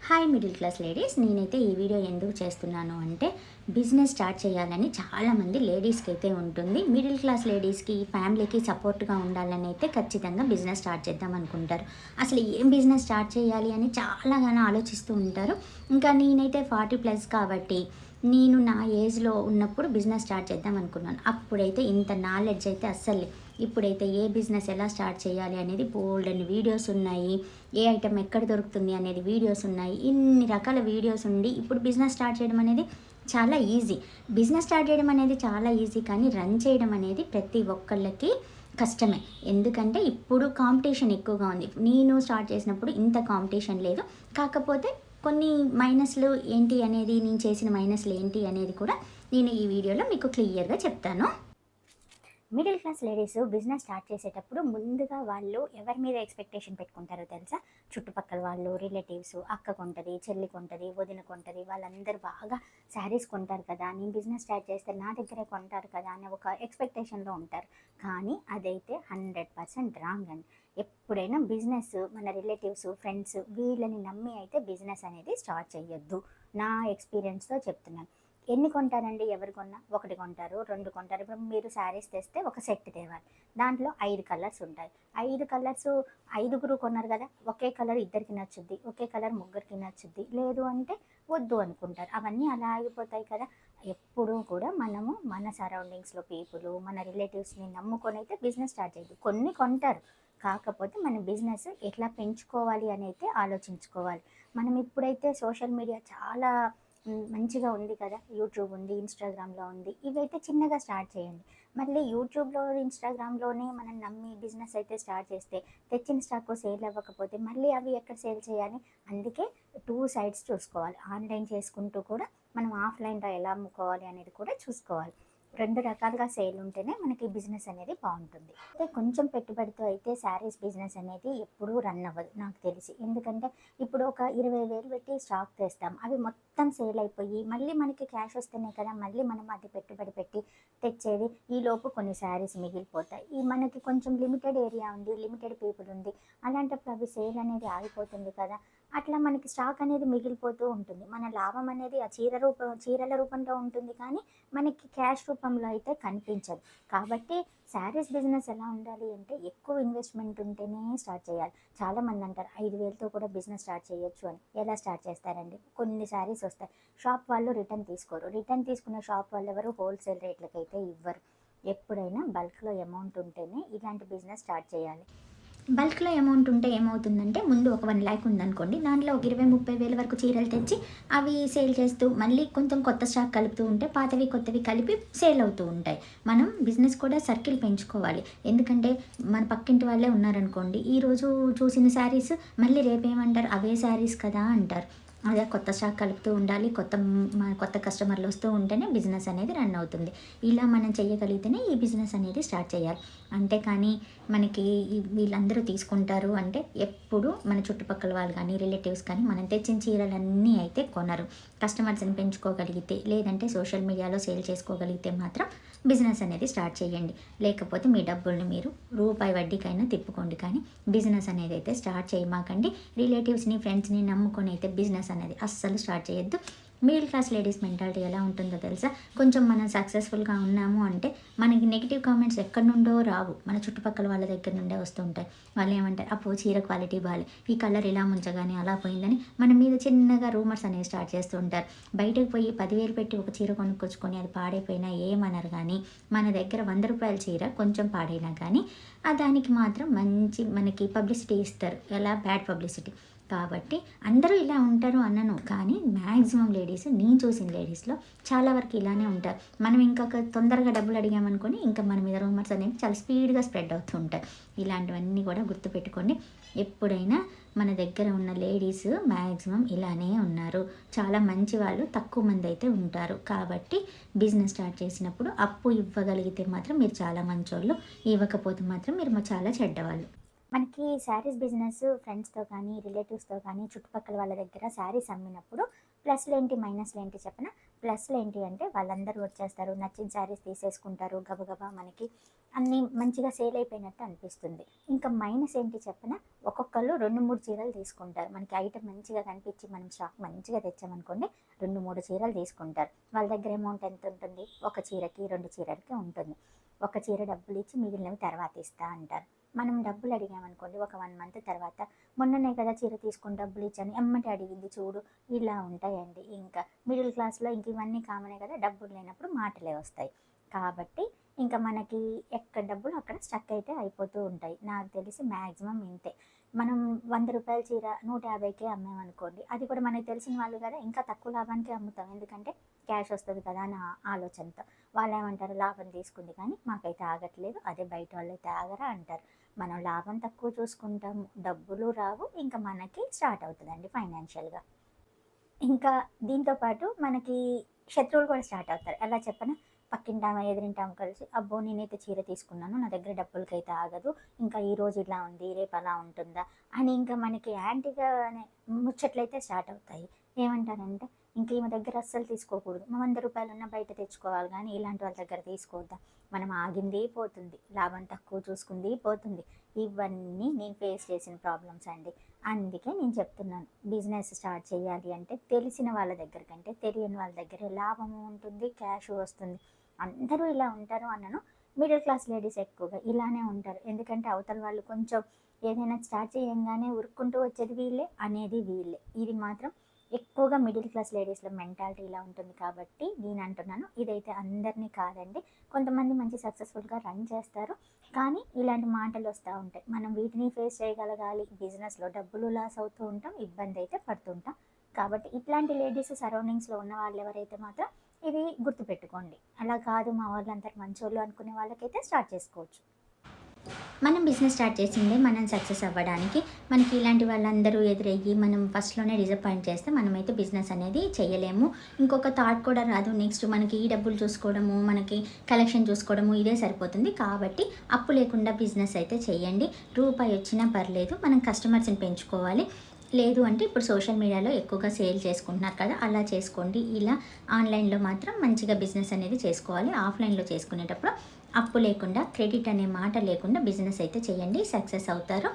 Hi middle class ladies, నేనైతే ఈ video ఎందుకు చేస్తున్నాను అంటే బిజినెస్ స్టార్ట్ చేయాలని చాలామంది లేడీస్కి అయితే ఉంటుంది. మిడిల్ క్లాస్ లేడీస్కి ఫ్యామిలీకి సపోర్ట్గా ఉండాలని అయితే ఖచ్చితంగా బిజినెస్ స్టార్ట్ చేద్దాం అనుకుంటారు. అసలు ఏం బిజినెస్ స్టార్ట్ చేయాలి అని చాలాగానో ఆలోచిస్తూ ఉంటారు. ఇంకా నేనైతే 40+ కాబట్టి నేను నా ఏజ్లో ఉన్నప్పుడు బిజినెస్ స్టార్ట్ చేద్దాం అనుకున్నాను. అప్పుడైతే ఇంత నాలెడ్జ్ అయితే అస్సలు. ఇప్పుడైతే ఏ బిజినెస్ ఎలా స్టార్ట్ చేయాలి అనేది బోల్డన్ని వీడియోస్ ఉన్నాయి. ఏ ఐటెం ఎక్కడ దొరుకుతుంది అనేది వీడియోస్ ఉన్నాయి. ఇన్ని రకాల వీడియోస్ ఉండి ఇప్పుడు బిజినెస్ స్టార్ట్ చేయడం అనేది చాలా ఈజీ. బిజినెస్ స్టార్ట్ చేయడం అనేది చాలా ఈజీ, కానీ రన్ చేయడం అనేది ప్రతి ఒక్కళ్ళకి కష్టమే. ఎందుకంటే ఇప్పుడు కాంపిటీషన్ ఎక్కువగా ఉంది. నేను స్టార్ట్ చేసినప్పుడు ఇంత కాంపిటీషన్ లేదు. కాకపోతే కొన్ని మైనస్లు ఏంటి అనేది, నేను చేసిన మైనస్లు ఏంటి అనేది కూడా నేను ఈ వీడియోలో మీకు క్లియర్గా చెప్తాను. Middle class ladies business start చేసేటప్పుడు ముందుగా వాళ్ళు ఎవరి మీద ఎక్స్పెక్టేషన్ పెట్టుకుంటారో తెలుసా? చుట్టుపక్కల వాళ్ళు, రిలేటివ్స్, అక్క కొంటుంది, చెల్లి కొంటుంది, వదిన కొంటుంది, వాళ్ళందరూ బాగా శారీస్ కొంటారు కదా, నేను బిజినెస్ స్టార్ట్ చేస్తే నా దగ్గరే కొంటారు కదా అనే ఒక ఎక్స్పెక్టేషన్లో ఉంటారు. కానీ అదైతే 100% రాంగ్ అండి. ఎప్పుడైనా బిజినెస్ మన రిలేటివ్స్, ఫ్రెండ్స్ వీళ్ళని నమ్మి అయితే బిజినెస్ అనేది స్టార్ట్ చేయొద్దు. నా ఎక్స్పీరియన్స్తో చెప్తున్నాను. ఎన్ని కొంటారండి? ఎవరు కొన్నా ఒకటి కొంటారు, 2 కొంటారు. ఇప్పుడు మీరు శారీస్ తెస్తే ఒక సెట్ తేవాలి. దాంట్లో 5 కలర్స్ ఉంటాయి. 5 కలర్స్ 5గురు కొన్నారు కదా, ఒకే కలర్ ఇద్దరికి నచ్చుద్ది, ఒకే కలర్ ముగ్గురికి నచ్చుద్ది, లేదు అంటే వద్దు అనుకుంటారు. అవన్నీ అలా ఆగిపోతాయి కదా. ఎప్పుడూ కూడా మనము మన సరౌండింగ్స్లో పీపుల్, మన రిలేటివ్స్ని నమ్ముకొని అయితే బిజినెస్ స్టార్ట్ చేయద్దు. కొన్ని కొంటారు, కాకపోతే మన బిజినెస్ ఎట్లా పెంచుకోవాలి అని అయితే ఆలోచించుకోవాలి. మనం ఇప్పుడైతే సోషల్ మీడియా చాలా మంచిగా ఉంది కదా, యూట్యూబ్ ఉంది, ఇన్స్టాగ్రామ్లో ఉంది. ఇవైతే చిన్నగా స్టార్ట్ చేయండి. మళ్ళీ యూట్యూబ్లో, ఇన్స్టాగ్రామ్లోనే మనం నమ్మి బిజినెస్ అయితే స్టార్ట్ చేస్తే తెచ్చిన స్టాక్ సేల్ అవ్వకపోతే మళ్ళీ అవి ఎక్కడ సేల్ చేయాలి? అందుకే 2 సైడ్స్ చూసుకోవాలి. ఆన్లైన్ చేసుకుంటూ కూడా మనం ఆఫ్లైన్లో ఎలా అమ్ముకోవాలి అనేది కూడా చూసుకోవాలి. 2 రకాలుగా సేల్ ఉంటేనే మనకి బిజినెస్ అనేది బాగుంటుంది. అయితే కొంచెం పెట్టుబడితో అయితే శారీస్ బిజినెస్ అనేది ఎప్పుడూ రన్ అవ్వదు నాకు తెలిసి. ఎందుకంటే ఇప్పుడు ఒక 20,000 పెట్టి స్టాక్ తెస్తాం, అవి మొత్తం సేల్ అయిపోయి మళ్ళీ మనకి క్యాష్ వస్తేనే కదా మళ్ళీ మనం అది పెట్టుబడి పెట్టి తెచ్చేది. ఈలోపు కొన్ని శారీస్ మిగిలిపోతాయి. ఈ మనకి కొంచెం లిమిటెడ్ ఏరియా ఉంది, లిమిటెడ్ పీపుల్ ఉంది, అలాంటప్పుడు అవి సేల్ అనేది ఆగిపోతుంది కదా. అట్లా మనకి స్టాక్ అనేది మిగిలిపోతూ ఉంటుంది. మన లాభం అనేది ఆ చీరల రూపంలో ఉంటుంది, కానీ మనకి క్యాష్ రూపంలో అయితే కనిపించదు. కాబట్టి శారీస్ బిజినెస్ ఎలా ఉండాలి అంటే ఎక్కువ ఇన్వెస్ట్మెంట్ ఉంటేనే స్టార్ట్ చేయాలి. చాలామంది అంటారు 5,000తో కూడా బిజినెస్ స్టార్ట్ చేయొచ్చు అని. ఎలా స్టార్ట్ చేస్తారండి? కొన్ని శారీస్ వస్తాయి, షాప్ వాళ్ళు రిటర్న్ తీసుకోరు. రిటర్న్ తీసుకున్న షాప్ వాళ్ళు ఎవరు హోల్సేల్ రేట్లకైతే ఇవ్వరు. ఎప్పుడైనా బల్క్లో అమౌంట్ ఉంటేనే ఇలాంటి బిజినెస్ స్టార్ట్ చేయాలి. బల్క్లో అమౌంట్ ఉంటే ఏమవుతుందంటే, ముందు ఒక 1 ల్యాక్ ఉందనుకోండి, దాంట్లో ఒక 20-30 వేల వరకు చీరలు తెచ్చి అవి సేల్ చేస్తూ మళ్ళీ కొంచెం కొత్త స్టాక్ కలుపుతూ ఉంటే పాతవి కొత్తవి కలిపి సేల్ అవుతూ ఉంటాయి. మనం బిజినెస్ కూడా సర్కిల్ పెంచుకోవాలి. ఎందుకంటే మన పక్కింటి వాళ్ళే ఉన్నారనుకోండి, ఈరోజు చూసిన శారీస్ మళ్ళీ రేపేమంటారు, అవే శారీస్ కదా అంటారు. అదే కొత్త స్టాక్ కలుపుతూ ఉండాలి. కొత్త కస్టమర్లు వస్తూ ఉంటేనే బిజినెస్ అనేది రన్ అవుతుంది. ఇలా మనం చేయగలిగితేనే ఈ బిజినెస్ అనేది స్టార్ట్ చేయాలి. అంతేకాని మనకి వీళ్ళందరూ తీసుకుంటారు అంటే ఎప్పుడు మన చుట్టుపక్కల వాళ్ళు కానీ, రిలేటివ్స్ కానీ మనం తెచ్చిన చీరలన్నీ అయితే కొనరు. కస్టమర్స్ని పెంచుకోగలిగితే, లేదంటే సోషల్ మీడియాలో సేల్ చేసుకోగలిగితే మాత్రం బిజినెస్ అనేది స్టార్ట్ చేయండి. లేకపోతే మీ డబ్బుల్ని మీరు రూపాయి వడ్డీకైనా తిప్పుకోండి, కానీ బిజినెస్ అనేది అయితే స్టార్ట్ చేయమాకండి. రిలేటివ్స్ని, ఫ్రెండ్స్ని నమ్ముకొని అయితే బిజినెస్ అనేది అస్సలు స్టార్ట్ చేయొద్దు. మిడిల్ క్లాస్ లేడీస్ మెంటాలిటీ ఎలా ఉంటుందో తెలుసా? కొంచెం మనం సక్సెస్ఫుల్గా ఉన్నాము అంటే మనకి నెగిటివ్ కామెంట్స్ ఎక్కడి నుండో రావు, మన చుట్టుపక్కల వాళ్ళ దగ్గర నుండే వస్తుంటాయి. వాళ్ళు ఏమంటారు, అప్పుడు చీర క్వాలిటీ బాగాలే, ఈ కలర్ ఇలా ముంచగానే అలా పోయిందని మన మీద చిన్నగా రూమర్స్ అనేవి స్టార్ట్ చేస్తూ ఉంటారు. బయటకు పోయి 10,000 పెట్టి ఒక చీర కొనుక్కొచ్చుకొని అది పాడైపోయినా ఏమనరు, కానీ మన దగ్గర 100 రూపాయల చీర కొంచెం పాడైనా కానీ దానికి మాత్రం మంచి మనకి పబ్లిసిటీ ఇస్తారు. ఎలా? Bad publicity. కాబట్టి అందరూ ఇలా ఉంటారు అన్నను, కానీ మ్యాక్సిమం లేడీస్, నేను చూసిన లేడీస్లో చాలా వరకు ఇలానే ఉంటారు. మనం ఇంకా తొందరగా డబ్బులు అడిగామనుకొని ఇంకా మన మీద రూమర్స్ అనేవి చాలా స్పీడ్గా స్ప్రెడ్ అవుతూ ఉంటాయి. ఇలాంటివన్నీ కూడా గుర్తుపెట్టుకోండి. ఎప్పుడైనా మన దగ్గర ఉన్న లేడీస్ మ్యాక్సిమం ఇలానే ఉన్నారు. చాలా మంచి వాళ్ళు తక్కువ మంది అయితే ఉంటారు. కాబట్టి బిజినెస్ స్టార్ట్ చేసినప్పుడు అప్పు ఇవ్వగలిగితే మాత్రం మీరు చాలా మంచోళ్ళు, ఇవ్వకపోతే మాత్రం మీరు చాలా చెడ్డవాళ్ళు. మనకి శారీస్ బిజినెస్ ఫ్రెండ్స్తో కానీ, రిలేటివ్స్తో కానీ, చుట్టుపక్కల వాళ్ళ దగ్గర శారీస్ అమ్మినప్పుడు ప్లస్లు ఏంటి, మైనస్లు ఏంటి చెప్పనా? ప్లస్లు ఏంటి అంటే వాళ్ళందరూ వచ్చేస్తారు, నచ్చిన శారీస్ తీసేసుకుంటారు, గబగబా మనకి అన్నీ మంచిగా సేల్ అయిపోయినట్టు అనిపిస్తుంది. ఇంకా మైనస్ ఏంటి చెప్పనా, ఒక్కొక్కళ్ళు 2-3 చీరలు తీసుకుంటారు. మనకి ఐటమ్ మంచిగా కనిపించి మనం స్టాక్ మంచిగా తెచ్చామనుకోండి 2-3 చీరలు తీసుకుంటారు. వాళ్ళ దగ్గర అమౌంట్ ఎంత ఉంటుంది, ఒక చీరకి 2 చీరలకి ఉంటుంది. ఒక చీర డబ్బులు ఇచ్చి మిగిలినవి తర్వాత ఇస్తా అంటారు. మనం డబ్బులు అడిగామనుకోండి ఒక 1 మంత్ తర్వాత, మొన్ననే కదా చీర తీసుకుని డబ్బులు ఇచ్చాను ఎమ్మటే అడిగింది చూడు, ఇలా ఉంటాయండి. ఇంకా మిడిల్ క్లాస్లో ఇంక ఇవన్నీ కామనే కదా, డబ్బులు లేనప్పుడు మాటలే వస్తాయి. కాబట్టి ఇంకా మనకి ఎక్కడ డబ్బులు అక్కడ స్టక్ అయితే అయిపోతూ ఉంటాయి. నాకు తెలిసి మ్యాక్సిమం ఇంతే. మనం 100 రూపాయల చీర 150కే అమ్మామనుకోండి, అది కూడా మనకి తెలిసిన వాళ్ళు కదా, ఇంకా తక్కువ లాభానికే అమ్ముతాం. ఎందుకంటే క్యాష్ వస్తుంది కదా అని ఆలోచనతో. వాళ్ళు ఏమంటారు, లాభం తీసుకుంది కానీ మాకైతే ఆగట్లేదు, అదే బయట వాళ్ళైతే ఆగరా అంటారు. మనం లాభం తక్కువ చూసుకుంటాము, డబ్బులు రావు, ఇంకా మనకి స్టార్ట్ అవుతుందండి ఫైనాన్షియల్గా. ఇంకా దీంతో పాటు మనకి శత్రువులు కూడా స్టార్ట్ అవుతారు. ఎలా చెప్పనా, పక్కింటామా ఎదిరింటాము కలిసి, అబ్బో నేనైతే చీర తీసుకున్నాను, నా దగ్గర డబ్బులకైతే ఆగదు, ఇంకా ఈరోజు ఇలా ఉంది రేపు అలా ఉంటుందా అని ఇంకా మనకి యాంటీగా ముచ్చట్లయితే స్టార్ట్ అవుతాయి. ఏమంటారంటే ఇంక ఈమె దగ్గర అస్సలు తీసుకోకూడదు, 100 రూపాయలున్న బయట తెచ్చుకోవాలి కానీ ఇలాంటి వాళ్ళ దగ్గర తీసుకోవద్దా, మనం ఆగింది పోతుంది, లాభం తక్కువ చూసుకుంది పోతుంది. ఇవన్నీ నేను ఫేస్ చేసిన ప్రాబ్లమ్స్ అండి. అందుకే నేను చెప్తున్నాను, బిజినెస్ స్టార్ట్ చేయాలి అంటే తెలిసిన వాళ్ళ దగ్గర కంటే తెలియని వాళ్ళ దగ్గర లాభము ఉంటుంది, క్యాష్ వస్తుంది. అందరూ ఇలా ఉంటారు అన్నను, మిడిల్ క్లాస్ లేడీస్ ఎక్కువగా ఇలానే ఉంటారు. ఎందుకంటే అవతల వాళ్ళు కొంచెం ఏదైనా స్టార్ట్ చేయంగానే ఉరుక్కుంటూ వచ్చేది వీళ్ళే, అనేది వీళ్ళే. ఇది మాత్రం ఎక్కువగా మిడిల్ క్లాస్ లేడీస్లో మెంటాలిటీ ఇలా ఉంటుంది. కాబట్టి నేను అంటున్నాను, ఇదైతే అందరినీ కాదండి, కొంతమంది మంచి సక్సెస్ఫుల్గా రన్ చేస్తారు. కానీ ఇలాంటి మాటలు వస్తూ ఉంటాయి, మనం వీటిని ఫేస్ చేయగలగాలి. బిజినెస్లో డబ్బులు లాస్ అవుతూ ఉంటాం, ఇబ్బంది అయితే పడుతుంటాం. కాబట్టి ఇట్లాంటి లేడీస్ సరౌండింగ్స్లో ఉన్న వాళ్ళు ఎవరైతే మాత్రం ఇది గుర్తుపెట్టుకోండి. అలా కాదు మా వాళ్ళందరూ మంచోళ్ళు అనుకునే వాళ్ళకైతే స్టార్ట్ చేసుకోవచ్చు. మనం బిజినెస్ స్టార్ట్ చేసిందే మనం సక్సెస్ అవ్వడానికి. మనకి ఇలాంటి వాళ్ళందరూ ఎదురయ్యి మనం ఫస్ట్లోనే డిసప్పాయింట్ చేస్తే మనమైతే బిజినెస్ అనేది చేయలేము. ఇంకొక థాట్ కూడా రాదు. నెక్స్ట్ మనకి ఈ డబ్బులు చూసుకోవడము, మనకి కలెక్షన్ చూసుకోవడము ఇదే సరిపోతుంది. కాబట్టి అప్పు లేకుండా బిజినెస్ అయితే చేయండి. రూపాయి వచ్చినా పర్లేదు, మనం కస్టమర్స్ని పెంచుకోవాలి. లేదు అంటే ఇప్పుడు సోషల్ మీడియాలో ఎక్కువగా సేల్ చేసుకుంటున్నారు కదా, అలా చేసుకోండి. ఇలా ఆన్లైన్లో మాత్రం మంచిగా బిజినెస్ అనేది చేసుకోవాలి. ఆఫ్లైన్లో చేసుకునేటప్పుడు అప్పు లేకుండా, క్రెడిట్ అనే మాట లేకుండా బిజినెస్ అయితే చేయండి, సక్సెస్ అవుతారు.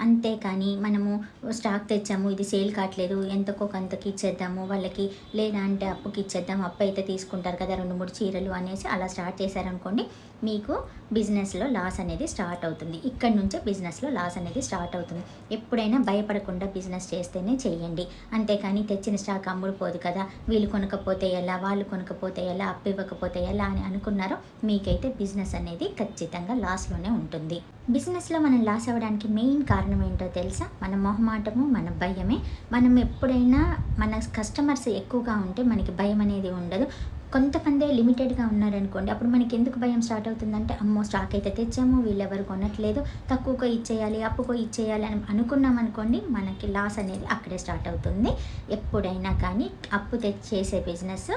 అంతేకాని మనము స్టాక్ తెచ్చాము, ఇది సేల్ కావట్లేదు, ఎంతకో కొంతకి ఇచ్చేద్దాము వాళ్ళకి, లేదా అంటే అప్పుకి ఇచ్చేద్దాము, అప్పు అయితే తీసుకుంటారు కదా 2-3 చీరలు అనేసి అలా స్టార్ట్ చేశారనుకోండి, మీకు బిజినెస్లో లాస్ అనేది స్టార్ట్ అవుతుంది. ఇక్కడ నుంచే బిజినెస్లో లాస్ అనేది స్టార్ట్ అవుతుంది. ఎప్పుడైనా భయపడకుండా బిజినెస్ చేస్తేనే చేయండి. అంతేకాని తెచ్చిన స్టాక్ అమ్ముడుపోదు కదా, వీళ్ళు కొనకపోతే ఎలా, వాళ్ళు కొనకపోతే ఎలా, అప్పు ఇవ్వకపోతే ఎలా అని అనుకున్నారో మీకైతే బిజినెస్ అనేది ఖచ్చితంగా లాస్లోనే ఉంటుంది. బిజినెస్లో మనం లాస్ అవ్వడానికి మెయిన్ కారణం ఏంటో తెలుసా, మన మొహమాటము, మన భయమే. మనం ఎప్పుడైనా మన కస్టమర్స్ ఎక్కువగా ఉంటే మనకి భయం అనేది ఉండదు. కొంతమందే లిమిటెడ్గా ఉన్నారనుకోండి, అప్పుడు మనకి ఎందుకు భయం స్టార్ట్ అవుతుందంటే, అమ్మో స్టాక్ అయితే తెచ్చాము, వీళ్ళెవరు కొనట్లేదు, తక్కువగా ఇచ్చేయాలి, అప్పుకో ఇచ్చేయాలి అని అనుకున్నాం అనుకోండి, మనకి లాస్ అనేది అక్కడే స్టార్ట్ అవుతుంది. ఎప్పుడైనా కానీ అప్పు తెచ్చేసే బిజినెస్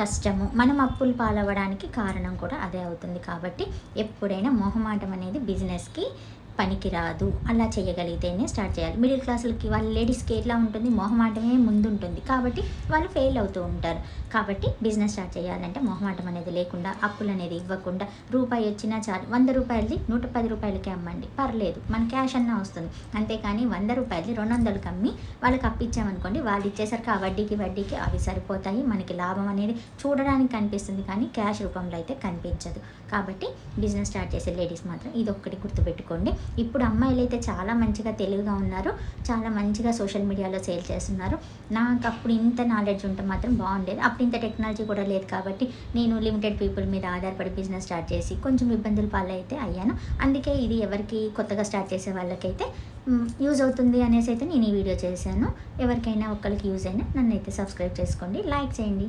కష్టము, మనం అప్పులు పాలవ్వడానికి కారణం కూడా అదే అవుతుంది. కాబట్టి ఎప్పుడైనా మొహమాటం అనేది బిజినెస్కి పనికిరాదు. అలా చేయగలిగితేనే స్టార్ట్ చేయాలి. మిడిల్ క్లాసులకి వాళ్ళ లేడీస్కి ఎట్లా ఉంటుంది, మొహమాటమే ముందుంటుంది. కాబట్టి వాళ్ళు ఫెయిల్ అవుతూ ఉంటారు. కాబట్టి బిజినెస్ స్టార్ట్ చేయాలంటే మొహమాటం అనేది లేకుండా, అప్పులు అనేది ఇవ్వకుండా, రూపాయి వచ్చినా చాలు, 100 రూపాయలది 110 రూపాయలకే అమ్మండి, పర్లేదు, మన క్యాష్ అన్నా వస్తుంది. అంతేకాని 100 రూపాయలది 200కి అమ్మి వాళ్ళకి అప్పిచ్చామనుకోండి, వాళ్ళు ఇచ్చేసరికి ఆ వడ్డీకి అవి సరిపోతాయి, మనకి లాభం అనేది చూడడానికి కనిపిస్తుంది కానీ క్యాష్ రూపంలో అయితే కనిపించదు. కాబట్టి బిజినెస్ స్టార్ట్ చేసే లేడీస్ మాత్రం ఇదొక్కటి గుర్తుపెట్టుకోండి. ఇప్పుడు అమ్మాయిలు అయితే చాలా మంచిగా తెలివిగా ఉన్నారు, చాలా మంచిగా సోషల్ మీడియాలో సేల్ చేస్తున్నారు. నాకు అప్పుడు ఇంత నాలెడ్జ్ ఉంటే మాత్రం బాగుండేది. అప్పుడు ఇంత టెక్నాలజీ కూడా లేదు కాబట్టి నేను లిమిటెడ్ పీపుల్ మీద ఆధారపడి బిజినెస్ స్టార్ట్ చేసి కొంచెం ఇబ్బందులు పాలైతే అయ్యాను. అందుకే ఇది ఎవరికి కొత్తగా స్టార్ట్ చేసే వాళ్ళకైతే యూజ్ అవుతుంది అనేసి అయితే నేను ఈ వీడియో చేశాను. ఎవరికైనా ఒక్కరికి యూజ్ అయినా నన్ను అయితే సబ్స్క్రైబ్ చేసుకోండి, లైక్ చేయండి.